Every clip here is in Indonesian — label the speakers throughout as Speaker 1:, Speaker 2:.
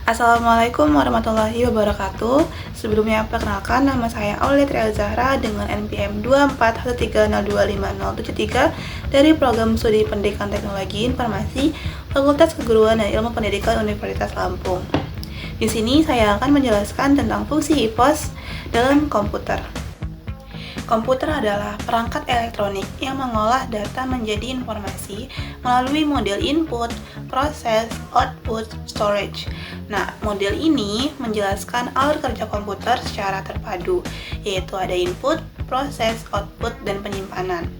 Speaker 1: Assalamualaikum warahmatullahi wabarakatuh. Sebelumnya perkenalkan, nama saya Aulia Trial Zahra dengan NPM 2413025073 dari Program Studi Pendidikan Teknologi Informasi Fakultas Keguruan dan Ilmu Pendidikan Universitas Lampung. Di sini saya akan menjelaskan tentang fungsi IPOS dalam komputer. Komputer adalah perangkat elektronik yang mengolah data menjadi informasi melalui model input, proses, output, storage. Nah, model ini menjelaskan alur kerja komputer secara terpadu, yaitu ada input, proses, output, dan penyimpanan.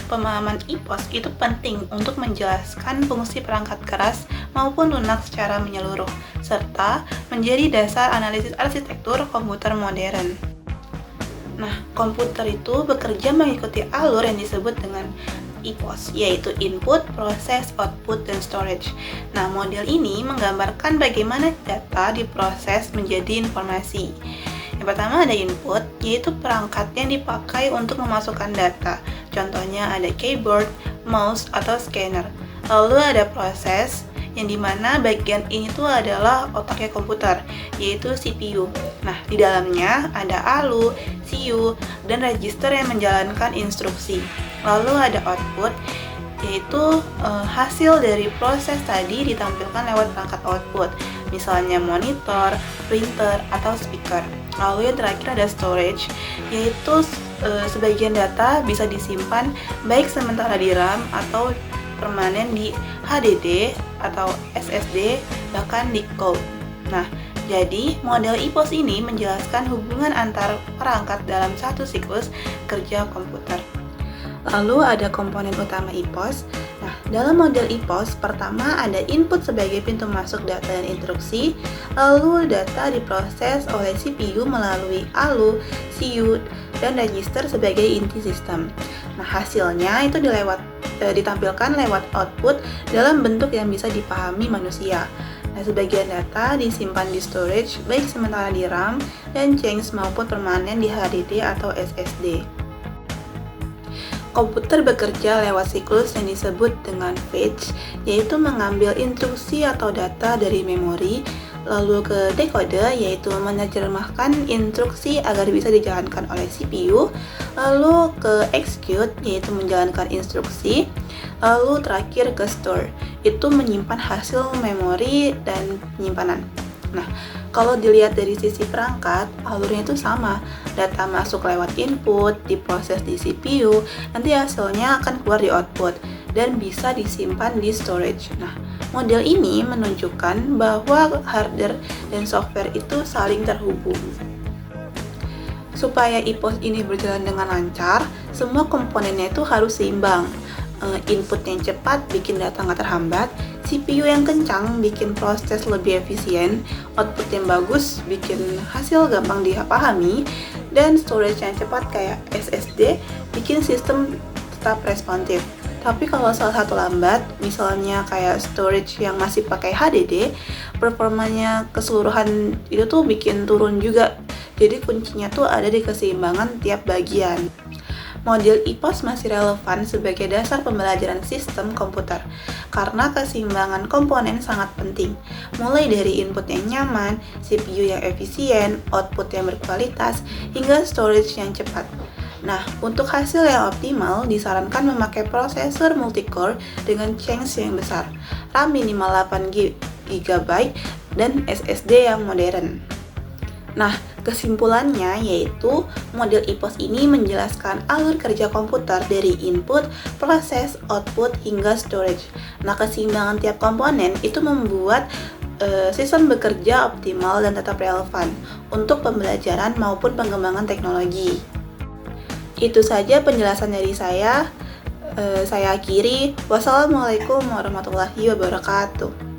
Speaker 1: Pemahaman IPOS itu penting untuk menjelaskan fungsi perangkat keras maupun lunak secara menyeluruh, serta menjadi dasar analisis arsitektur komputer modern. Nah, komputer itu bekerja mengikuti alur yang disebut dengan IPOS, yaitu input, proses, output, dan storage. Nah, model ini menggambarkan bagaimana data diproses menjadi informasi. Yang pertama ada input, yaitu perangkat yang dipakai untuk memasukkan data. Contohnya ada keyboard, mouse, atau scanner. Lalu ada proses, yang dimana bagian ini tuh adalah otaknya komputer, yaitu CPU. Nah, di dalamnya ada ALU, CU, dan register yang menjalankan instruksi. Lalu ada output, yaitu hasil dari proses tadi ditampilkan lewat perangkat output, misalnya monitor, printer, atau speaker. Lalu yang terakhir ada storage, yaitu sebagian data bisa disimpan baik sementara di RAM atau permanen di HDD atau SSD, bahkan di cloud. Nah, jadi model IPOS ini menjelaskan hubungan antar perangkat dalam satu siklus kerja komputer. Lalu ada komponen utama IPOS. Nah, dalam model IPOS, pertama ada input sebagai pintu masuk data dan instruksi, lalu data diproses oleh CPU melalui ALU, CU, dan register sebagai inti sistem. Nah, hasilnya itu ditampilkan lewat output dalam bentuk yang bisa dipahami manusia. Nah, sebagian data disimpan di storage, baik sementara di RAM dan change maupun permanen di HDD atau SSD. Komputer bekerja lewat siklus yang disebut dengan fetch, yaitu mengambil instruksi atau data dari memori, lalu ke decoder, yaitu menerjemahkan instruksi agar bisa dijalankan oleh CPU, lalu ke execute, yaitu menjalankan instruksi, lalu terakhir ke store, itu menyimpan hasil memori dan penyimpanan. Nah, kalau dilihat dari sisi perangkat, alurnya itu sama. Data masuk lewat input, diproses di CPU, nanti hasilnya akan keluar di output, dan bisa disimpan di storage. Nah, model ini menunjukkan bahwa hardware dan software itu saling terhubung. Supaya IPOS ini berjalan dengan lancar, semua komponennya itu harus seimbang. Input yang cepat bikin data nggak terhambat, CPU yang kencang bikin proses lebih efisien, output yang bagus bikin hasil gampang dipahami, dan storage yang cepat kayak SSD bikin sistem tetap responsif. Tapi kalau salah satu lambat, misalnya kayak storage yang masih pakai HDD, performanya keseluruhan itu tuh bikin turun juga. Jadi kuncinya tuh ada di keseimbangan tiap bagian. Model IPOS masih relevan sebagai dasar pembelajaran sistem komputer karena keseimbangan komponen sangat penting, mulai dari input yang nyaman, CPU yang efisien, output yang berkualitas, hingga storage yang cepat. Nah, untuk hasil yang optimal, disarankan memakai prosesor multicore dengan change yang besar, RAM minimal 8 GB, dan SSD yang modern. Nah, kesimpulannya yaitu model IPOS ini menjelaskan alur kerja komputer dari input, proses, output, hingga storage. Nah, keseimbangan tiap komponen itu membuat sistem bekerja optimal dan tetap relevan untuk pembelajaran maupun pengembangan teknologi. Itu saja penjelasan dari saya. Saya akhiri. Wassalamualaikum warahmatullahi wabarakatuh.